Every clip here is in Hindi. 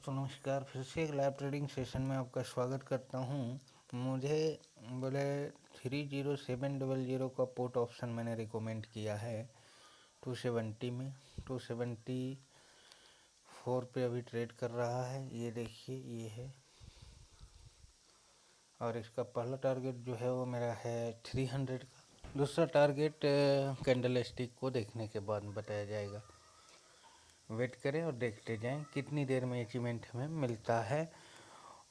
दोस्तों नमस्कार। फिर से एक लाइव ट्रेडिंग सेशन में आपका स्वागत करता हूं। मुझे बोले 30700 का पुट ऑप्शन मैंने रिकमेंड किया है 270 में। 274 पे अभी ट्रेड कर रहा है, ये देखिए ये है। और इसका पहला टारगेट जो है वो मेरा है 300 का। दूसरा टारगेट कैंडल स्टिक को देखने के बाद बताया जाएगा। वेट करें और देखते जाएं कितनी देर में अचीवमेंट हमें मिलता है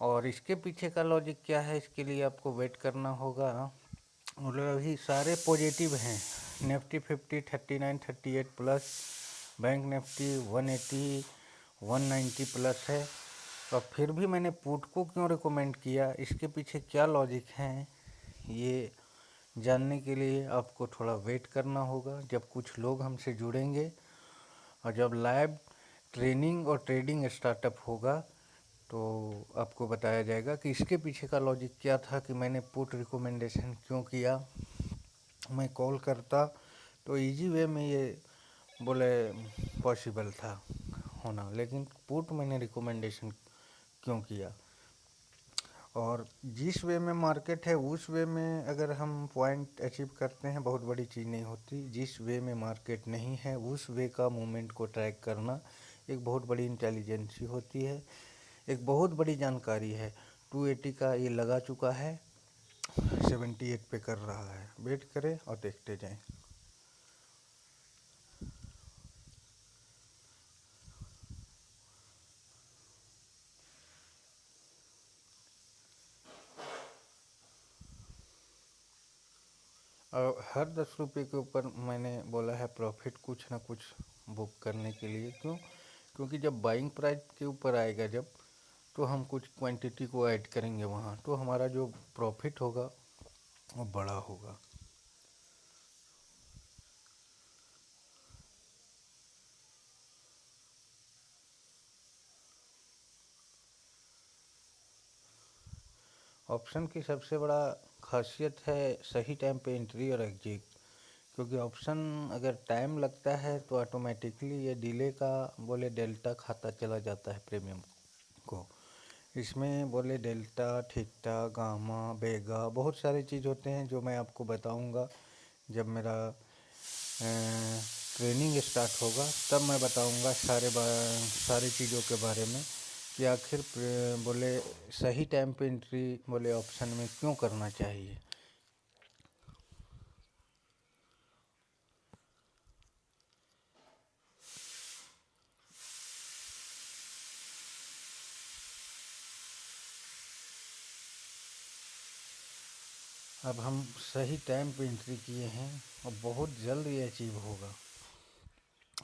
और इसके पीछे का लॉजिक क्या है। इसके लिए आपको वेट करना होगा। मतलब अभी सारे पॉजिटिव हैं। Nifty 50 39 38 plus, bank Nifty 180 190 plus है। और फिर भी मैंने पुट को क्यों रिकमेंड किया, इसके पीछे क्या लॉजिक है, ये जानने के लिए आपको थोड़ा वेट करना होगा। जब कुछ लोग हमसे जुड़ेंगे और जब लाइव ट्रेनिंग और ट्रेडिंग स्टार्टअप होगा तो आपको बताया जाएगा कि इसके पीछे का लॉजिक क्या था कि मैंने पुट रिकमेंडेशन क्यों किया। मैं कॉल करता तो इजी वे में ये बोले पॉसिबल था होना, लेकिन पुट मैंने रिकमेंडेशन क्यों किया। और जिस वे में मार्केट है उस वे में अगर हम पॉइंट अचीव करते हैं बहुत बड़ी चीज़ नहीं होती। जिस वे में मार्केट नहीं है उस वे का मूवमेंट को ट्रैक करना एक बहुत बड़ी इंटेलिजेंसी होती है, एक बहुत बड़ी जानकारी है। 280 का ये लगा चुका है, 78 पे कर रहा है। वेट करें और देखते जाएं। और हर 10 रुपये के ऊपर मैंने बोला है प्रॉफिट कुछ ना कुछ बुक करने के लिए। क्योंकि जब बाइंग प्राइस के ऊपर आएगा जब, तो हम कुछ क्वांटिटी को ऐड करेंगे वहाँ, तो हमारा जो प्रॉफिट होगा वो बड़ा होगा। ऑप्शन की सबसे बड़ा खासियत है सही टाइम पे एंट्री और एग्जिट। क्योंकि ऑप्शन अगर टाइम लगता है तो ऑटोमेटिकली ये डिले का बोले डेल्टा खाता चला जाता है प्रीमियम को। इसमें बोले डेल्टा, थीटा, गामा, बेगा, बहुत सारे चीज़ होते हैं जो मैं आपको बताऊंगा जब मेरा ट्रेनिंग स्टार्ट होगा। तब मैं बताऊंगा सारी चीज़ों के बारे में कि आखिर बोले सही टाइम पे एंट्री बोले ऑप्शन में क्यों करना चाहिए। अब हम सही टाइम पे एंट्री किए हैं और बहुत जल्द ये अचीव होगा।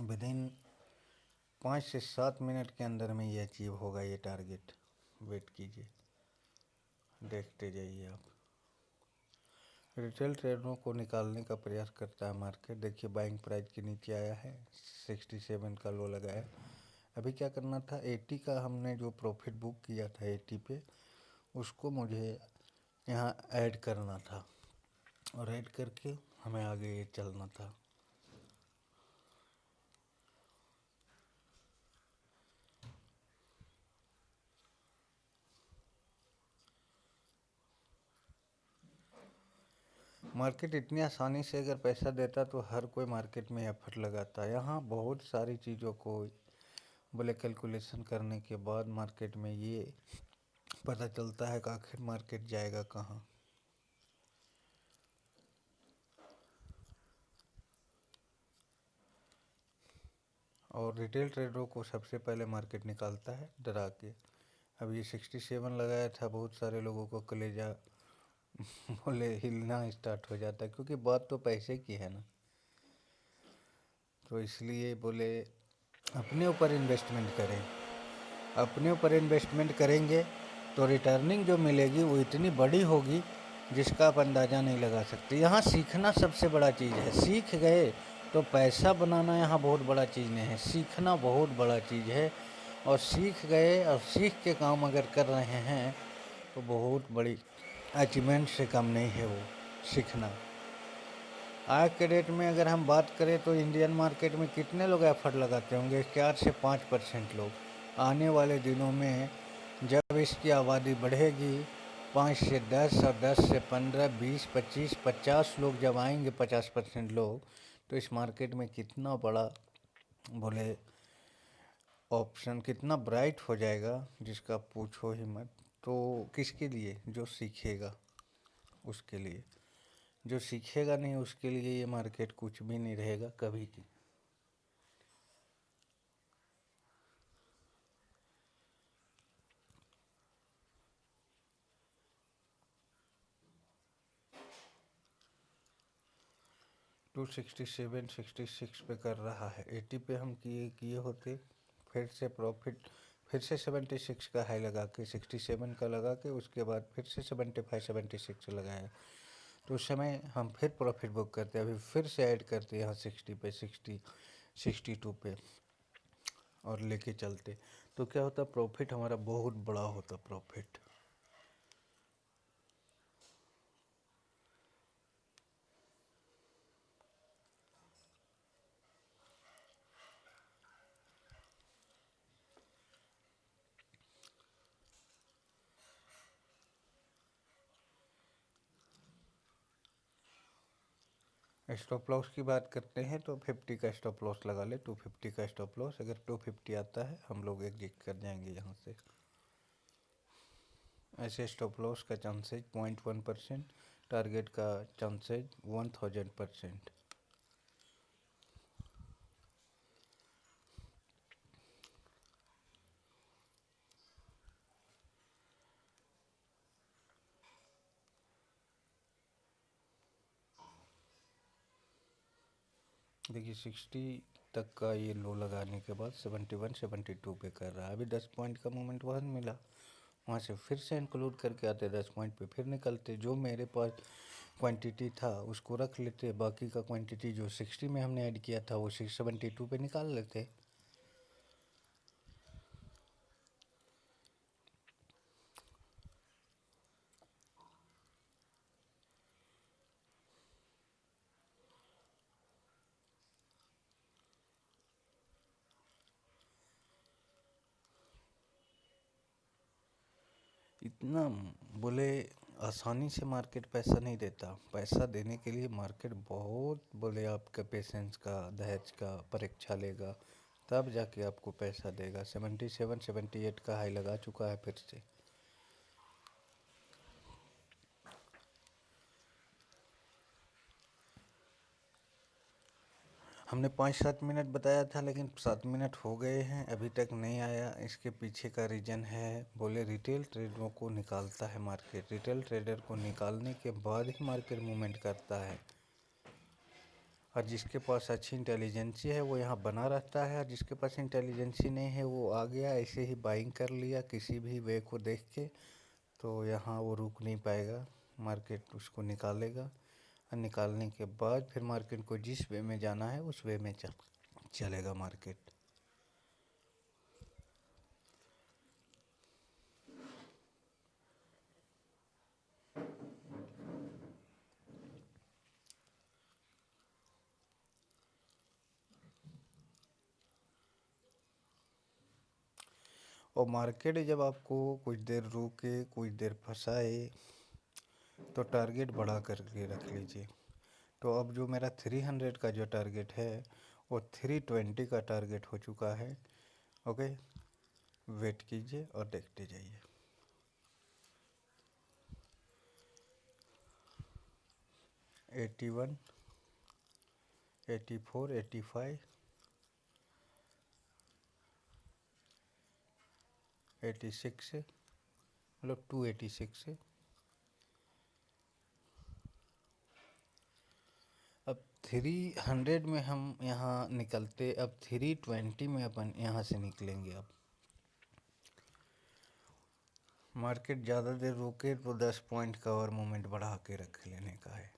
विदिन 5 से 7 मिनट के अंदर में ये अचीव होगा ये टारगेट। वेट कीजिए, देखते जाइए आप। रिटेल ट्रेडरों को निकालने का प्रयास करता है मार्केट। देखिए बाइंग प्राइस के नीचे आया है, 67 का लो लगाया। अभी क्या करना था, 80 का हमने जो प्रॉफिट बुक किया था 80 पे, उसको मुझे यहाँ ऐड करना था और ऐड करके हमें आगे ये चलना था। मार्केट इतनी आसानी से अगर पैसा देता तो हर कोई मार्केट में एफर्ट लगाता। यहाँ बहुत सारी चीज़ों को बोले कैलकुलेशन करने के बाद मार्केट में ये पता चलता है कि आखिर मार्केट जाएगा कहाँ। और रिटेल ट्रेडरों को सबसे पहले मार्केट निकालता है डरा के। अब ये 67 लगाया था, बहुत सारे लोगों को कलेजा बोले हिलना स्टार्ट हो जाता है, क्योंकि बात तो पैसे की है ना। तो इसलिए बोले अपने ऊपर इन्वेस्टमेंट करें। अपने ऊपर इन्वेस्टमेंट करेंगे तो रिटर्निंग जो मिलेगी वो इतनी बड़ी होगी जिसका आप अंदाज़ा नहीं लगा सकते। यहाँ सीखना सबसे बड़ा चीज़ है। सीख गए तो पैसा बनाना यहाँ बहुत बड़ा चीज़ नहीं है, सीखना बहुत बड़ा चीज़ है। और सीख गए और सीख के काम अगर कर रहे हैं तो बहुत बड़ी अचीवमेंट से कम नहीं है वो सीखना। आज के डेट में अगर हम बात करें तो इंडियन मार्केट में कितने लोग एफर्ट लगाते होंगे, 4 से 5% लोग। आने वाले दिनों में जब इसकी आबादी बढ़ेगी 5 से 10 और 10 से 15, 20, 25, 50 लोग जब आएंगे, 50% लोग, तो इस मार्केट में कितना बड़ा बोले ऑप्शन कितना ब्राइट हो जाएगा जिसका पूछो ही मत। तो किसके लिए? जो सीखेगा उसके लिए। जो सीखेगा नहीं उसके लिए ये मार्केट कुछ भी नहीं रहेगा कभी की। टू 67, 66 पे कर रहा है। 80 पे हम किए होते, फिर से प्रॉफिट, फिर से 76 का हाई लगा के 67 का लगा के उसके बाद फिर से 75, 76 लगाया, तो उस समय हम फिर प्रॉफिट बुक करते, अभी फिर से ऐड करते यहाँ 60 पे, 62 पे और लेके चलते, तो क्या होता, प्रॉफिट हमारा बहुत बड़ा होता प्रॉफिट। स्टॉप लॉस की बात करते हैं तो 50 का स्टॉप लॉस लगा ले, 250 का स्टॉप लॉस। अगर 250 आता है हम लोग एग्जिट कर जाएंगे यहाँ से। ऐसे स्टॉप लॉस का चांसेज 0.1%, टारगेट का चांसेज 1000%। देखिए 60 तक का ये लो लगाने के बाद 71, 72 पे कर रहा है। अभी 10 पॉइंट का मूवमेंट वहाँ मिला, वहाँ से फिर से इंक्लूड करके आते 10 पॉइंट पे, फिर निकलते। जो मेरे पास क्वांटिटी था उसको रख लेते, बाकी का क्वांटिटी जो 60 में हमने ऐड किया था वो 672 पे निकाल लेते। इतना बोले आसानी से मार्केट पैसा नहीं देता। पैसा देने के लिए मार्केट बहुत बोले आपका पेशेंस का, धैर्य का परीक्षा लेगा, तब जाके आपको पैसा देगा। 77, 78 का हाई लगा चुका है फिर से। हमने 5-7 मिनट बताया था लेकिन 7 मिनट हो गए हैं अभी तक नहीं आया। इसके पीछे का रीज़न है बोले रिटेल ट्रेडरों को निकालता है मार्केट। रिटेल ट्रेडर को निकालने के बाद ही मार्केट मूवमेंट करता है, और जिसके पास अच्छी इंटेलिजेंसी है वो यहाँ बना रहता है, और जिसके पास इंटेलिजेंसी नहीं है वो आ गया ऐसे ही बाइंग कर लिया किसी भी वे को देख के, तो यहाँ वो रुक नहीं पाएगा, मार्केट उसको निकालेगा। और निकालने के बाद फिर मार्केट को जिस वे में जाना है उस वे में चलेगा मार्केट। और मार्केट जब आपको कुछ देर रुके, कुछ देर फंसाए, तो टारगेट बढ़ा करके रख लीजिए। तो अब जो मेरा 300 का जो टारगेट है वो 320 का टारगेट हो चुका है। ओके, वेट कीजिए और देखते जाइए। 81, 84, 85, 86, मतलब 286 से। अब 300 में हम यहाँ निकलते, अब 320 में अपन यहाँ से निकलेंगे। अब मार्केट ज़्यादा देर रुके तो 10 पॉइंट का और मोमेंट बढ़ा के रख लेने का है।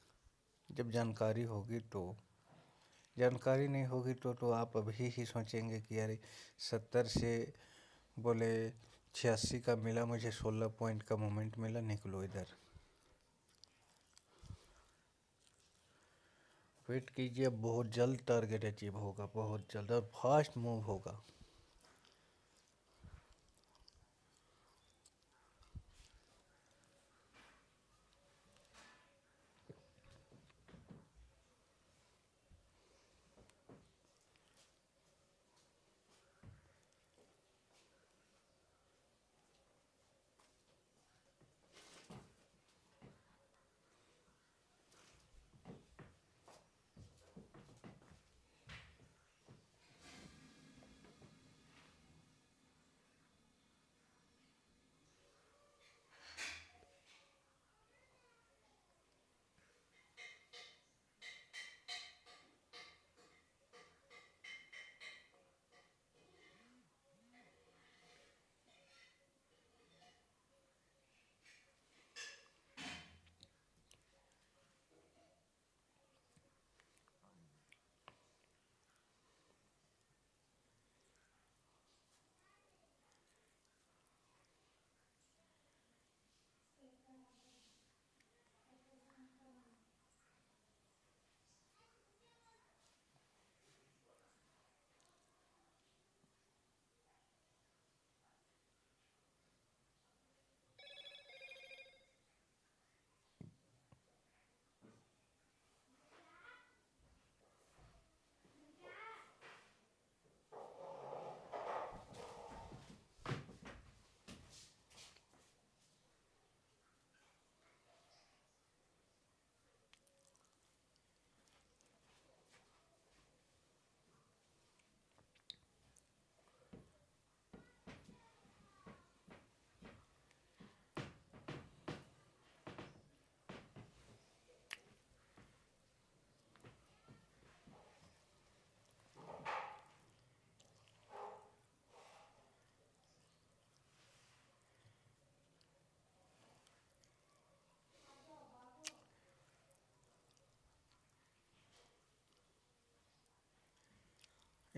जब जानकारी होगी तो, जानकारी नहीं होगी तो आप अभी ही सोचेंगे कि यार 70 से बोले 86 का मिला मुझे, 16 पॉइंट का मोमेंट मिला, निकलो इधर। वेट कीजिए, बहुत जल्द टारगेट अचीव होगा, बहुत जल्द, और फास्ट मूव होगा।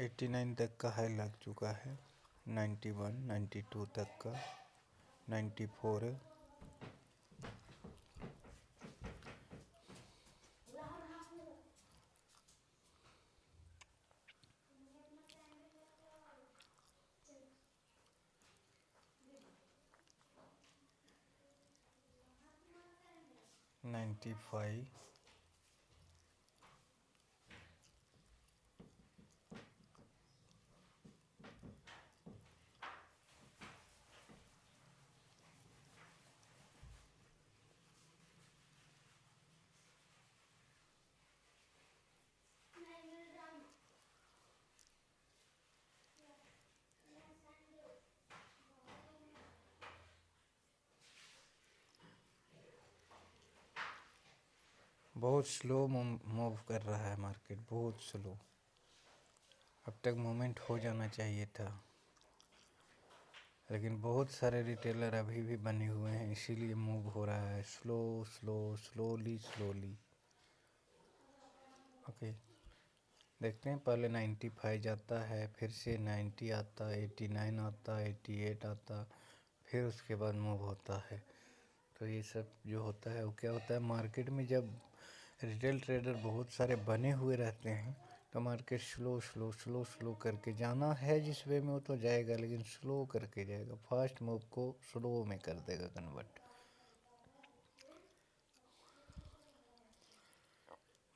89 तक का हाई लग चुका है, 91, 92 तक का, 94 है। नाइन्टी फाइव, बहुत स्लो मूव कर रहा है मार्केट, बहुत स्लो। अब तक मूवमेंट हो जाना चाहिए था, लेकिन बहुत सारे रिटेलर अभी भी बने हुए हैं, इसीलिए मूव हो रहा है slow slow slowly slowly. Okay, देखते हैं। पहले 95 जाता है, फिर से 90 आता, 89 आता, 88 आता, फिर उसके बाद मूव होता है। तो ये सब जो होता है वो क्या होता है, मार्केट में जब रिटेल ट्रेडर बहुत सारे बने हुए रहते हैं तो market slow slow slow slow करके जाना है जिस वे में वो तो जाएगा, लेकिन स्लो करके जाएगा, फास्ट मूव को स्लो में कर देगा कन्वर्ट।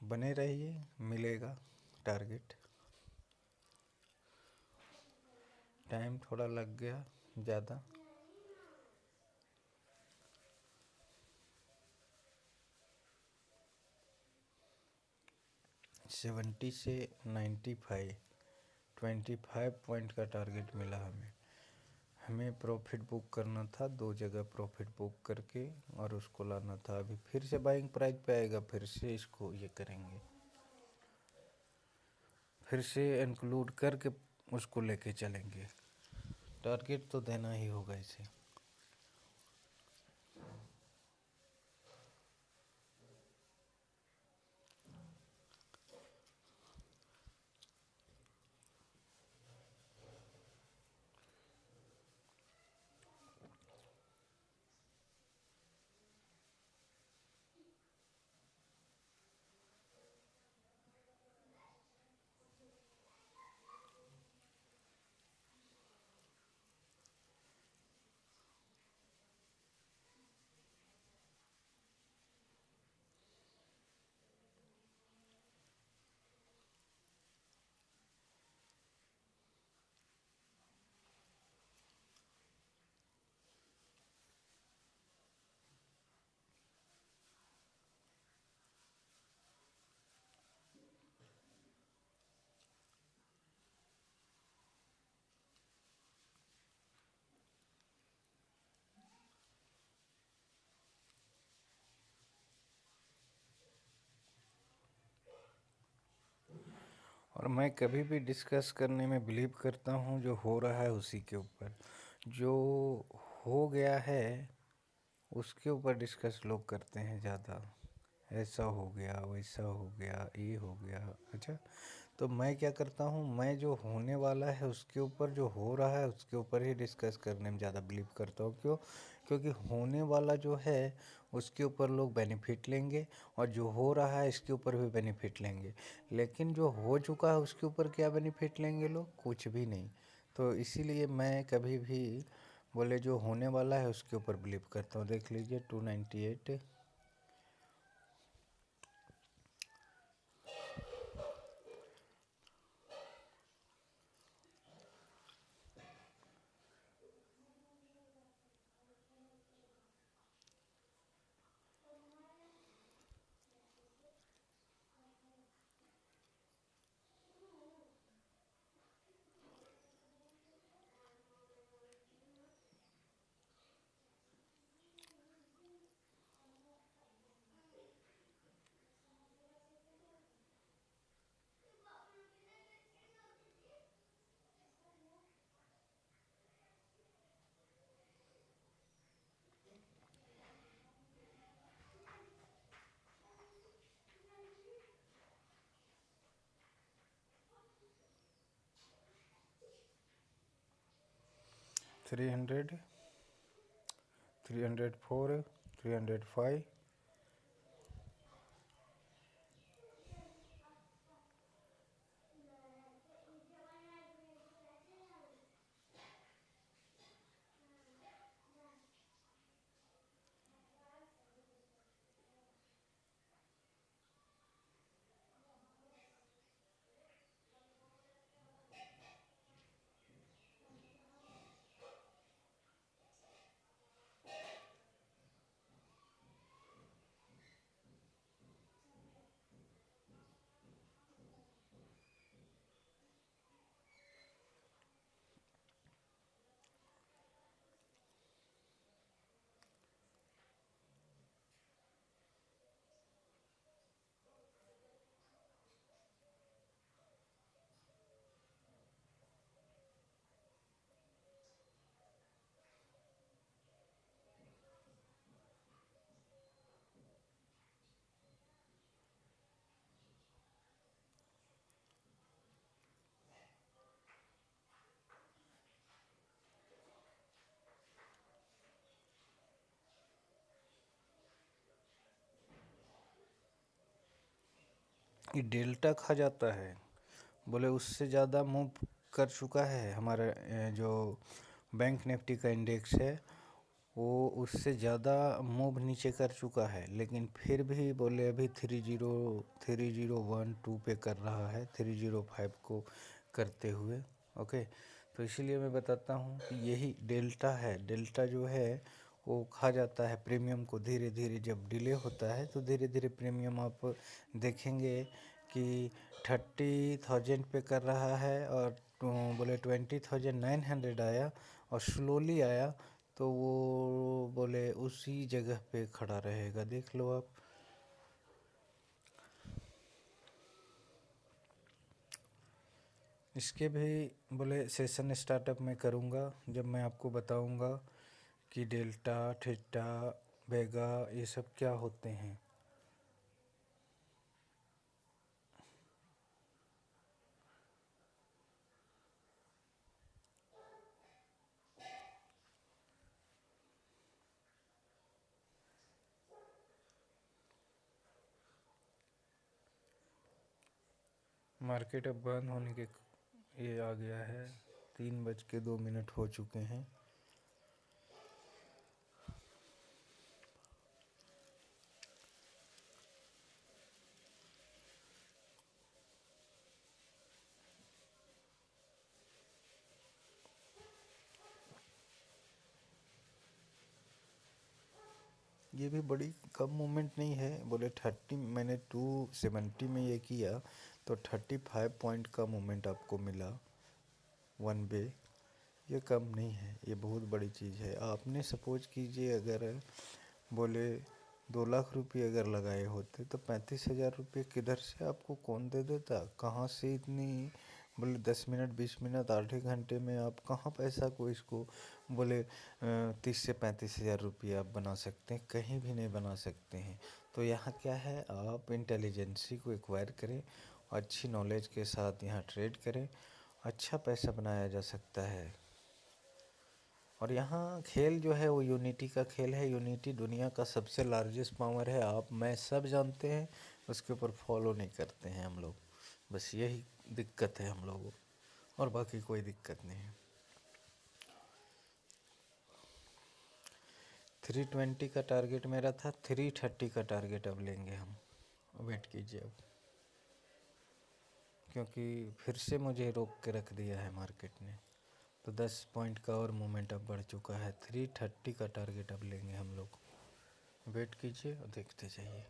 बने रहिए, मिलेगा टारगेट। टाइम थोड़ा लग गया ज़्यादा। सेवेंटी से 95, 25 पॉइंट का टारगेट मिला हमें। हमें प्रॉफिट बुक करना था, 2 जगह प्रॉफिट बुक करके और उसको लाना था। अभी फिर से बाइंग प्राइस पे आएगा, फिर से इसको ये करेंगे, फिर से इंक्लूड करके उसको लेके चलेंगे। टारगेट तो देना ही होगा इसे। और मैं कभी भी डिस्कस करने में बिलीव करता हूँ जो हो रहा है उसी के ऊपर। जो हो गया है उसके ऊपर डिस्कस लोग करते हैं ज़्यादा, ऐसा हो गया, वैसा हो गया, ये हो गया। अच्छा, तो मैं क्या करता हूँ, मैं जो होने वाला है उसके ऊपर, जो हो रहा है उसके ऊपर ही डिस्कस करने में ज़्यादा बिलीव करता हूँ। क्यों? क्योंकि होने वाला जो है उसके ऊपर लोग बेनिफिट लेंगे, और जो हो रहा है इसके ऊपर भी बेनिफिट लेंगे। लेकिन जो हो चुका है उसके ऊपर क्या बेनिफिट लेंगे लोग? कुछ भी नहीं। तो इसीलिए मैं कभी भी बोले जो होने वाला है उसके ऊपर बिलीव करता हूँ। देख लीजिए 298, 300, 304, 305, ये डेल्टा खा जाता है। बोले उससे ज़्यादा मूव कर चुका है हमारा जो बैंक निफ्टी का इंडेक्स है, वो उससे ज़्यादा मूव नीचे कर चुका है, लेकिन फिर भी बोले अभी 3012 पे कर रहा है, 305 को करते हुए। ओके, तो इसीलिए मैं बताता हूँ कि यही डेल्टा है। डेल्टा जो है वो खा जाता है प्रीमियम को धीरे धीरे। जब डिले होता है तो धीरे धीरे प्रीमियम आप देखेंगे कि 30,000 पे कर रहा है और बोले 20,900 आया और स्लोली आया, तो वो बोले उसी जगह पे खड़ा रहेगा। देख लो आप। इसके भी बोले सेशन स्टार्टअप में करूँगा, जब मैं आपको बताऊँगा कि डेल्टा, थीटा, वेगा ये सब क्या होते हैं। मार्केट अब बंद होने के ये आ गया है, 3:02 हो चुके हैं। ये भी बड़ी कम मूवमेंट नहीं है। बोले 30, मैंने 270 में ये किया तो 35 पॉइंट का मूवमेंट आपको मिला 1 डे। ये कम नहीं है, ये बहुत बड़ी चीज़ है। आपने सपोज कीजिए अगर बोले 2 लाख रुपये अगर लगाए होते तो 35,000 रुपये किधर से आपको कौन दे देता? कहाँ से इतनी बोले 10 मिनट 20 मिनट आधे घंटे में आप कहाँ पैसा को इसको बोले 30 से 35,000 रुपये आप बना सकते हैं? कहीं भी नहीं बना सकते हैं। तो यहाँ क्या है, आप इंटेलिजेंसी को एक्वायर करें, अच्छी नॉलेज के साथ यहाँ ट्रेड करें, अच्छा पैसा बनाया जा सकता है। और यहाँ खेल जो है वो यूनिटी का खेल है। यूनिटी दुनिया का सबसे लार्जेस्ट पावर है, आप मैं सब जानते हैं, उसके ऊपर फॉलो नहीं करते हैं हम लोग। बस यही दिक्कत है हम लोगों, और बाकी कोई दिक्कत नहीं है। 320 का टारगेट मेरा था, 330 का टारगेट अब लेंगे हम। वेट कीजिए अब, क्योंकि फिर से मुझे रोक के रख दिया है मार्केट ने, तो 10 पॉइंट का और मोमेंट अब बढ़ चुका है। 330 का टारगेट अब लेंगे हम लोग। वेट कीजिए और देखते जाइए।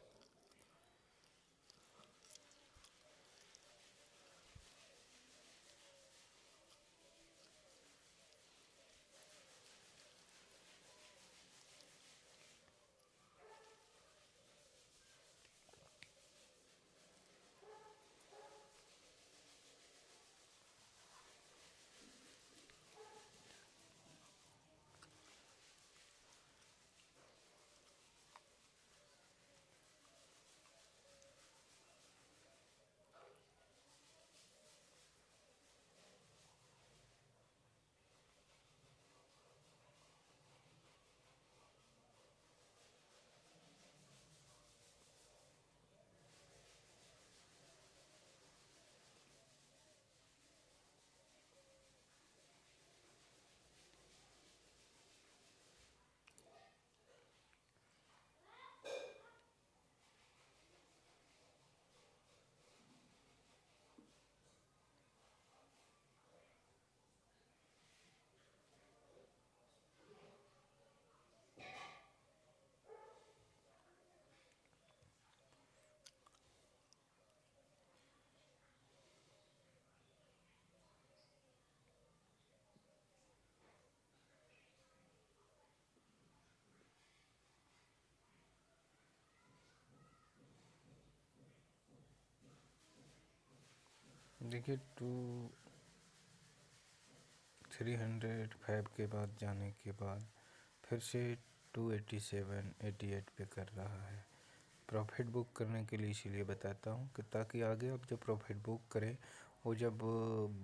देखिए 305 के बाद जाने के बाद फिर से 287 88 पे कर रहा है। प्रॉफिट बुक करने के लिए इसीलिए बताता हूँ कि ताकि आगे आप जब प्रॉफिट बुक करें वो जब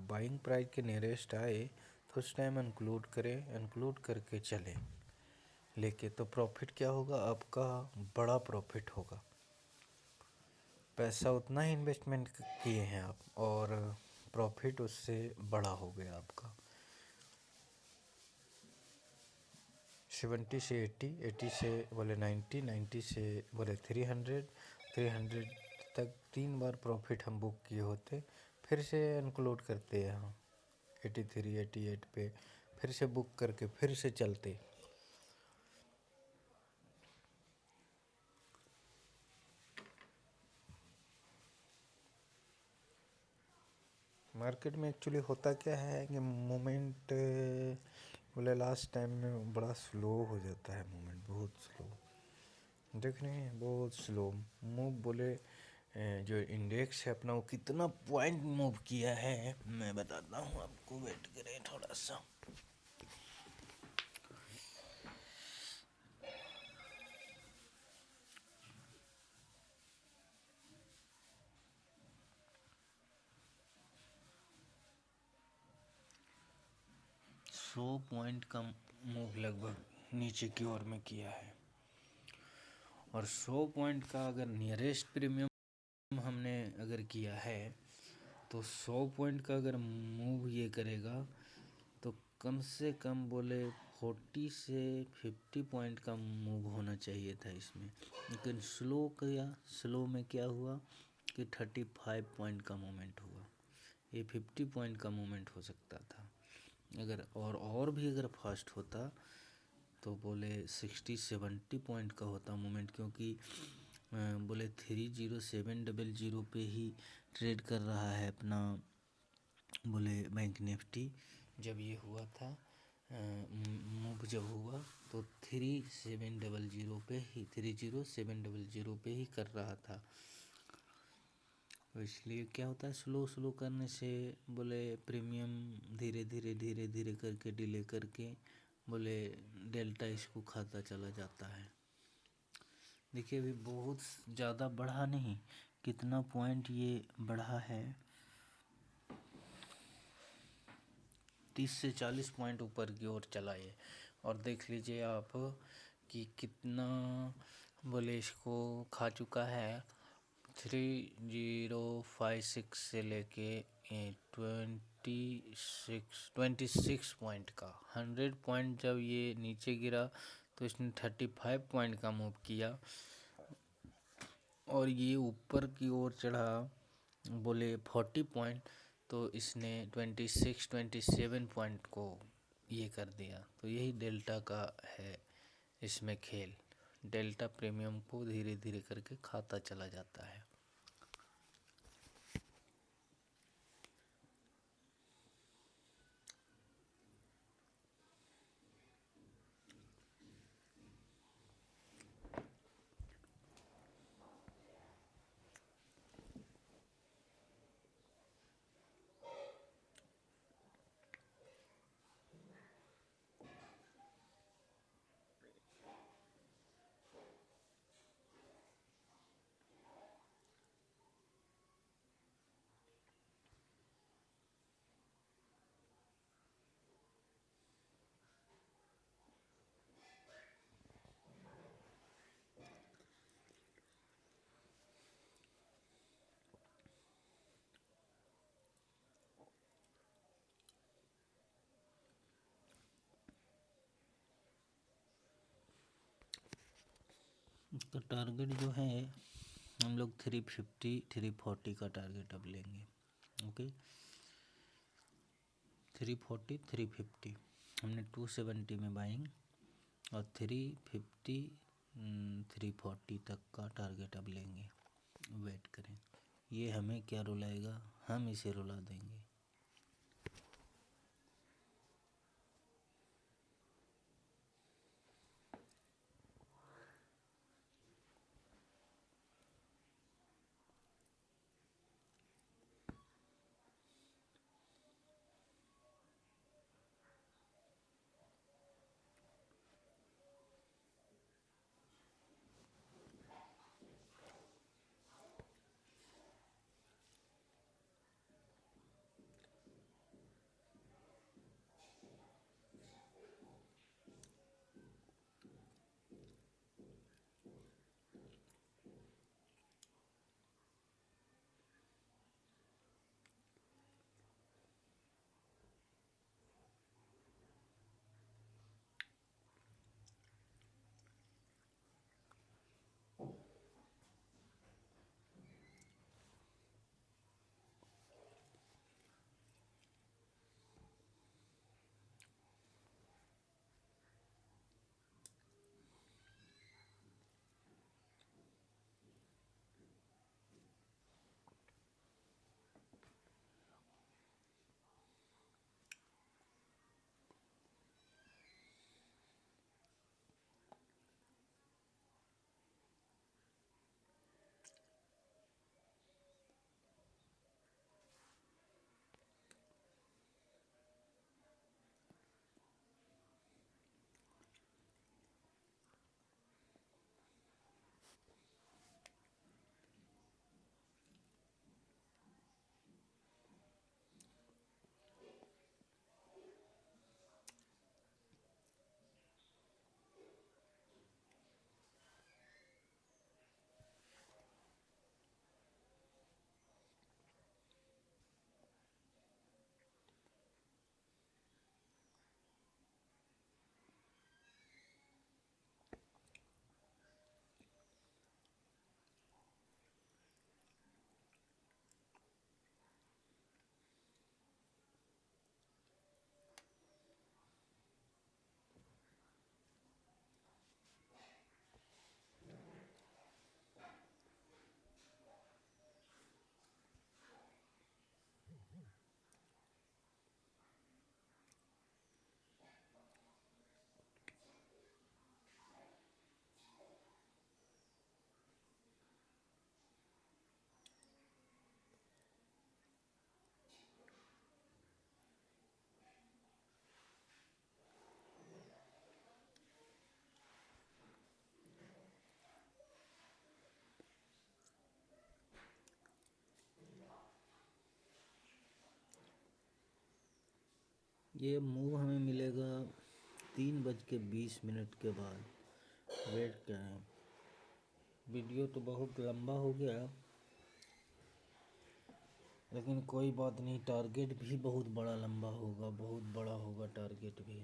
बाइंग प्राइस के नियरेस्ट आए तो उस टाइम इंक्लूड करें, इंक्लूड करके चलें लेके, तो प्रॉफिट क्या होगा आपका, बड़ा प्रॉफिट होगा। पैसा उतना ही इन्वेस्टमेंट किए हैं आप और प्रॉफिट उससे बड़ा हो गया आपका। 70 से 80, 80 से बोले 90, 90 से बोले 300, 300 तक 3 बार प्रॉफिट हम बुक किए होते, फिर से इंक्लूड करते हैं हम 83, 88 पे फिर से बुक करके फिर से चलते। मार्केट में एक्चुअली होता क्या है कि मोमेंट बोले लास्ट टाइम में बड़ा स्लो हो जाता है, मोमेंट बहुत स्लो, देख रहे हैं बहुत स्लो मूव। बोले जो इंडेक्स है अपना वो कितना पॉइंट मूव किया है मैं बताता हूँ आपको, वेट करें थोड़ा सा। सौ पॉइंट का मूव लगभग नीचे की ओर में किया है और 100 पॉइंट का अगर नियरेस्ट प्रीमियम हमने अगर किया है तो 100 पॉइंट का अगर मूव ये करेगा तो कम से कम बोले 40 से 50 पॉइंट का मूव होना चाहिए था इसमें, लेकिन स्लो किया। स्लो में क्या हुआ कि 35 पॉइंट का मोमेंट हुआ, ये 50 पॉइंट का मोमेंट हो सकता था अगर, और भी अगर फास्ट होता तो बोले 60-70 पॉइंट का होता मोमेंट, क्योंकि बोले 30700 पे ही ट्रेड कर रहा है अपना बोले बैंक निफ्टी। जब ये हुआ था मूव जब हुआ तो 3700 पे ही 30700 पे ही कर रहा था। तो इसलिए क्या होता है स्लो स्लो करने से बोले प्रीमियम धीरे धीरे धीरे धीरे करके डिले करके बोले डेल्टा इसको खाता चला जाता है। देखिए अभी बहुत ज़्यादा बढ़ा नहीं, कितना पॉइंट ये बढ़ा है, 30 से 40 पॉइंट ऊपर की ओर चला ये। और देख लीजिए आप कि कितना बोले इसको खा चुका है, 3056 से लेके 26 पॉइंट का 100 पॉइंट जब ये नीचे गिरा तो इसने 35 पॉइंट का मूव किया और ये ऊपर की ओर चढ़ा बोले 40 पॉइंट तो इसने 27 पॉइंट को ये कर दिया। तो यही डेल्टा का है इसमें खेल, डेल्टा प्रीमियम को धीरे धीरे करके खाता चला जाता है। तो टारगेट जो है हम लोग 350 340 का टारगेट अब लेंगे। ओके 340 350 हमने 270 में बाइंग और 350 340 तक का टारगेट अब लेंगे। वेट करें, ये हमें क्या रुलाएगा, हम इसे रुला देंगे। ये मूव हमें मिलेगा 3:20 के बाद। वेट करें। वीडियो तो बहुत लंबा हो गया, लेकिन कोई बात नहीं, टारगेट भी बहुत बड़ा लंबा होगा, बहुत बड़ा होगा टारगेट भी।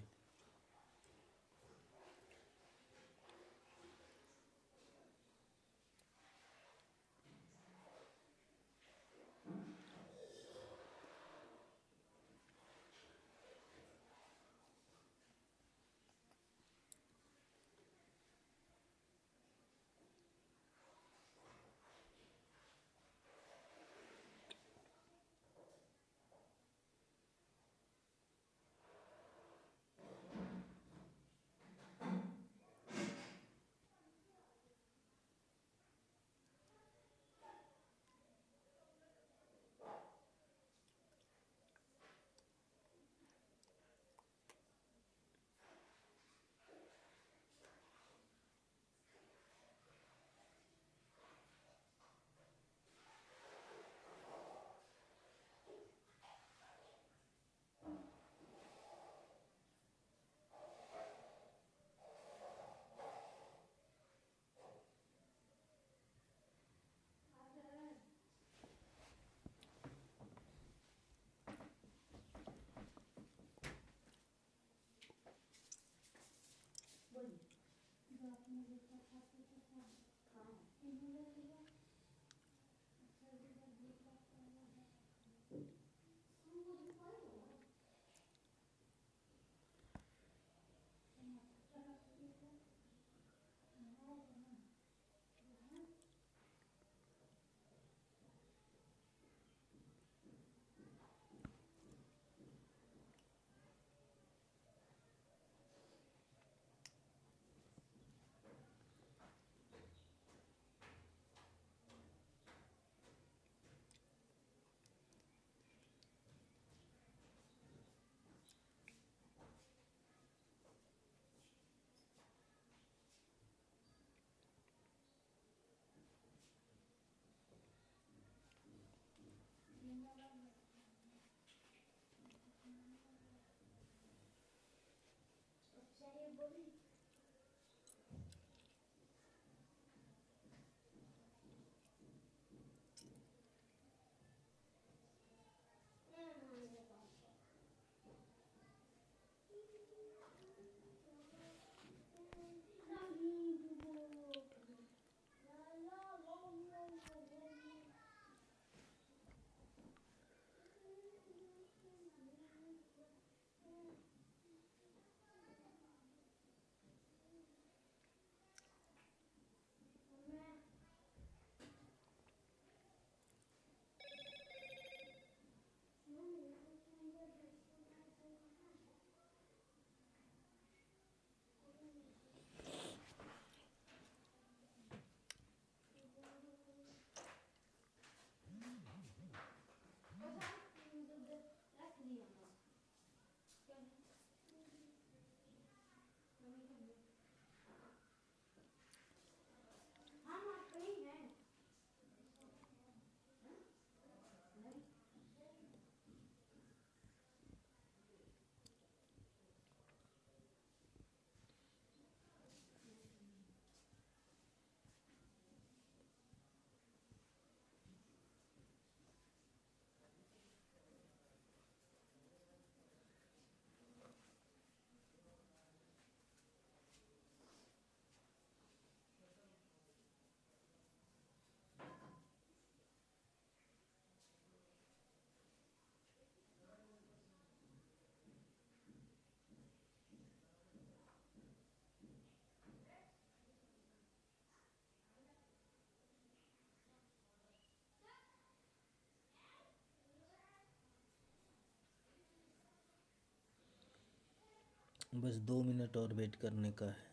बस 2 मिनट और वेट करने का है।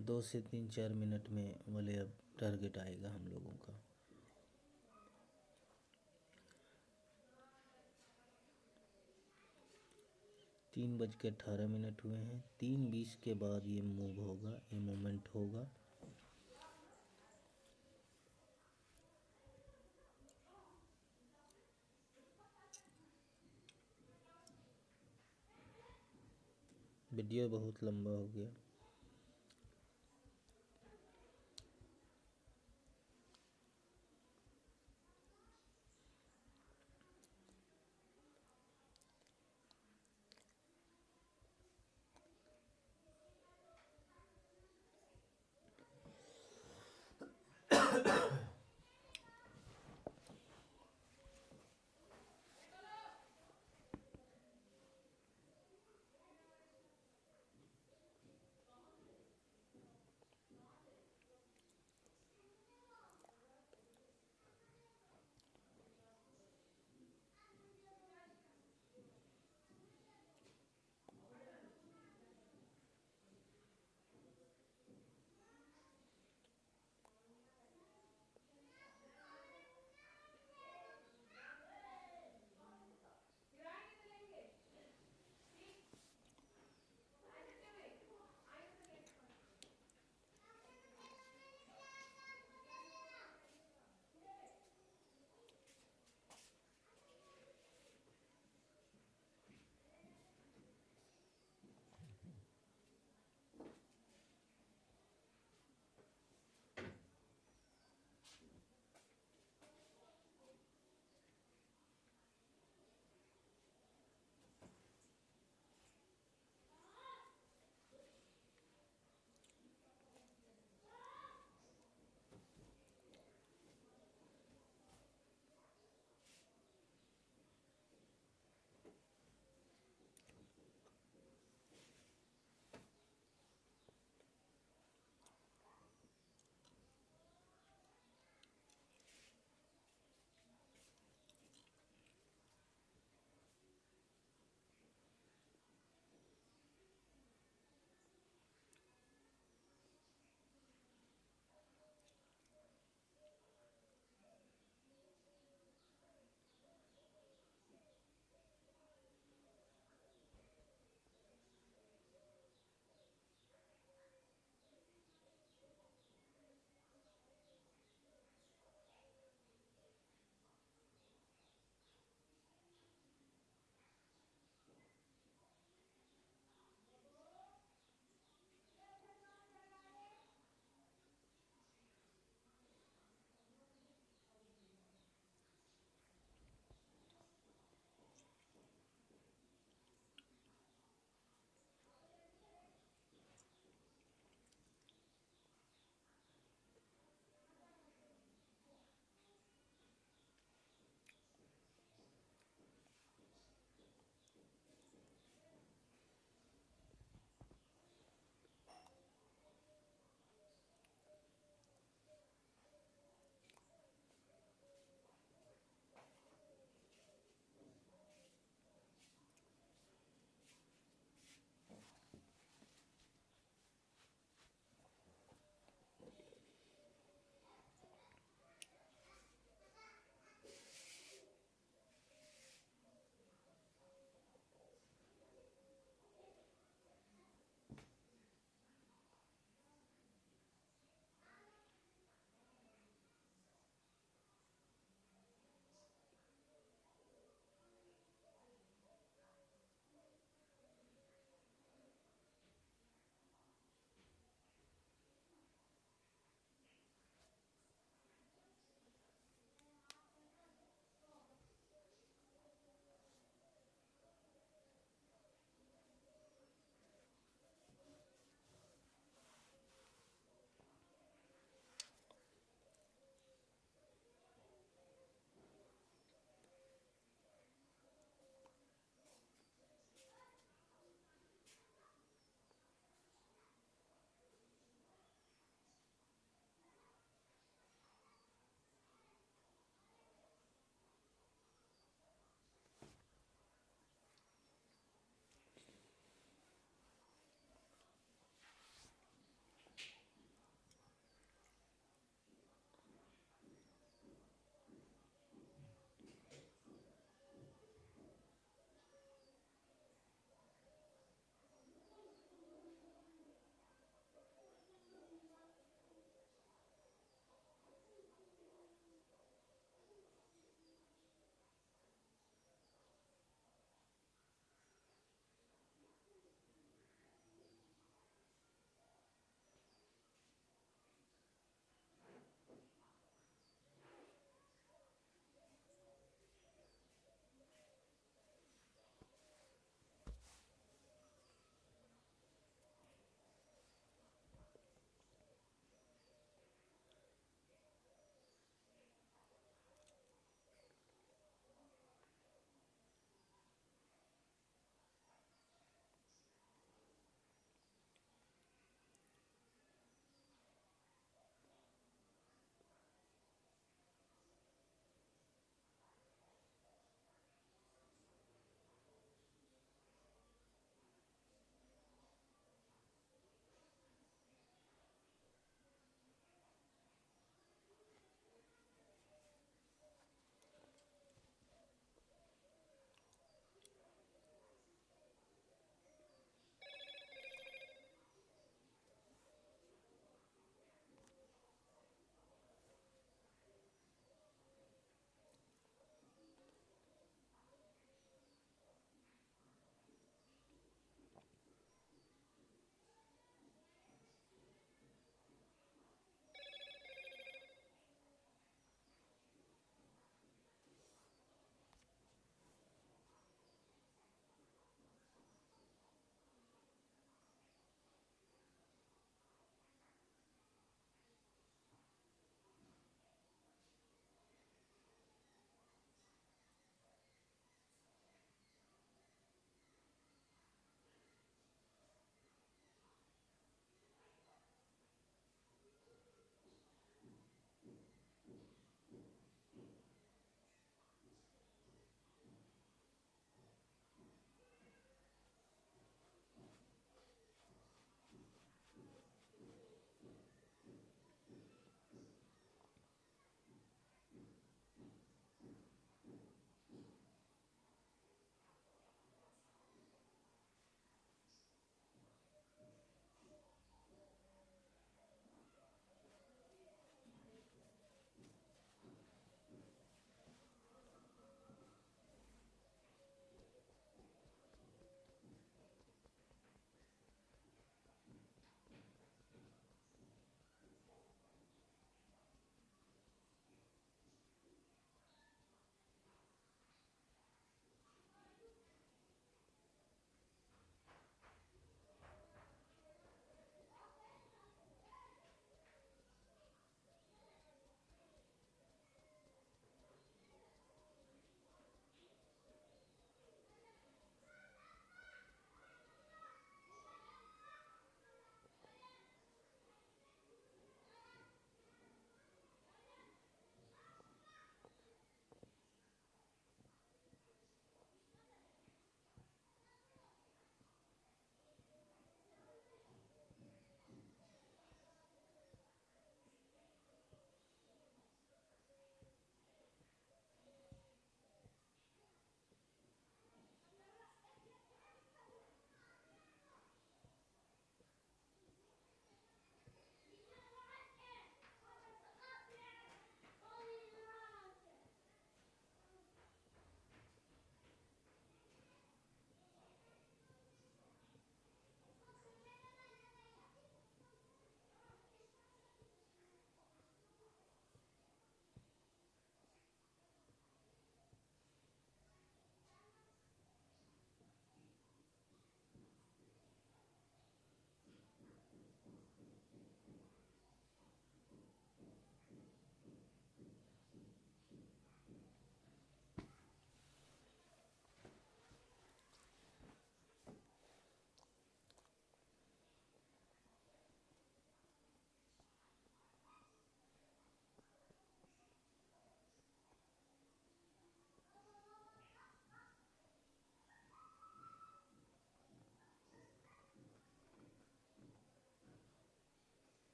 2 से 3-4 मिनट में वाले अब टारगेट आएगा हम लोगों का। 3:18 हुए हैं। 3:20 के बाद ये मूव होगा, ये मोमेंट होगा। वीडियो बहुत लंबा हो गया।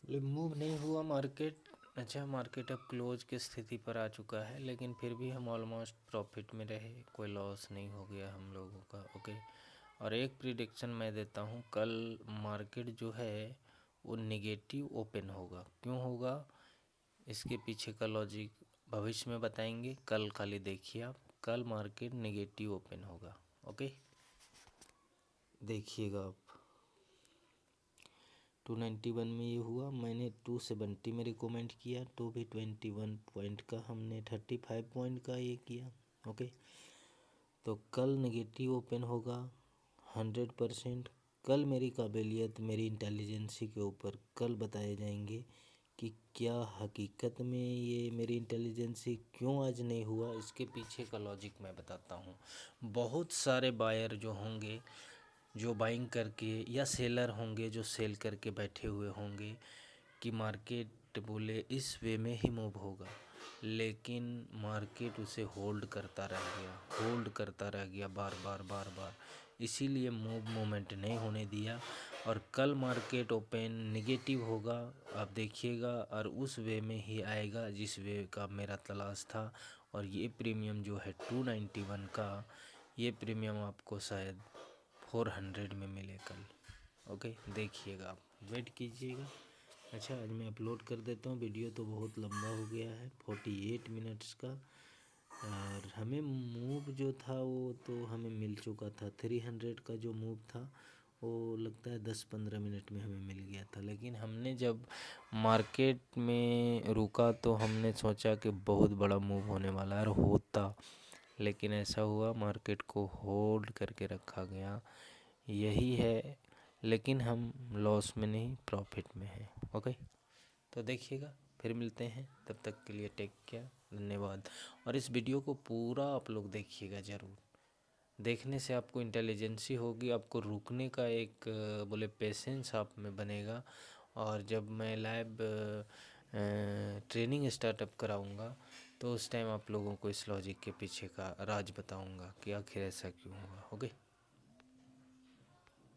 मूव नहीं हुआ मार्केट। अच्छा, मार्केट अब क्लोज की स्थिति पर आ चुका है, लेकिन फिर भी हम ऑलमोस्ट प्रॉफिट में रहे, कोई लॉस नहीं हो गया हम लोगों का। ओके, और एक प्रिडिक्शन मैं देता हूँ, कल मार्केट जो है वो निगेटिव ओपन होगा। क्यों होगा, इसके पीछे का लॉजिक भविष्य में बताएंगे, कल खाली देखिए आप, कल मार्केट निगेटिव ओपन होगा। ओके, देखिएगा आप। 291 में ये हुआ, मैंने 270 में रिकमेंड किया, तो भी 21 पॉइंट का हमने 35 पॉइंट का ये किया। ओके, तो कल नेगेटिव ओपन होगा 100%। कल मेरी काबिलियत, मेरी इंटेलिजेंसी के ऊपर कल बताए जाएंगे कि क्या हकीकत में ये मेरी इंटेलिजेंसी क्यों आज नहीं हुआ, इसके पीछे का लॉजिक मैं बताता हूँ। बहुत सारे बायर जो होंगे जो बाइंग करके, या सेलर होंगे जो सेल करके बैठे हुए होंगे कि मार्केट बोले इस वे में ही मूव होगा, लेकिन मार्केट उसे होल्ड करता रह गया बार बार, इसीलिए मूवमेंट नहीं होने दिया। और कल मार्केट ओपन निगेटिव होगा, आप देखिएगा, और उस वे में ही आएगा जिस वे का मेरा तलाश था। और ये प्रीमियम जो है 291 का, ये प्रीमियम आपको शायद 400 में मिले कल। ओके, देखिएगा आप, वेट कीजिएगा। अच्छा, आज मैं अपलोड कर देता हूँ, वीडियो तो बहुत लंबा हो गया है, 48 मिनट्स का। और हमें मूव जो था वो तो हमें मिल चुका था, 300 का जो मूव था वो लगता है 10-15 मिनट में हमें मिल गया था। लेकिन हमने जब मार्केट में रुका तो हमने सोचा कि बहुत बड़ा मूव होने वाला है, और होता, लेकिन ऐसा हुआ मार्केट को होल्ड करके रखा गया, यही है। लेकिन हम लॉस में नहीं, प्रॉफिट में हैं। ओके, तो देखिएगा, फिर मिलते हैं, तब तक के लिए टेक केयर, धन्यवाद। और इस वीडियो को पूरा आप लोग देखिएगा ज़रूर, देखने से आपको इंटेलिजेंसी होगी, आपको रुकने का एक बोले पेशेंस आप में बनेगा। और जब मैं लाइव ट्रेनिंग स्टार्टअप कराऊंगा तो उस टाइम आप लोगों को इस लॉजिक के पीछे का राज बताऊंगा कि आखिर ऐसा क्यों हुआ। ओके।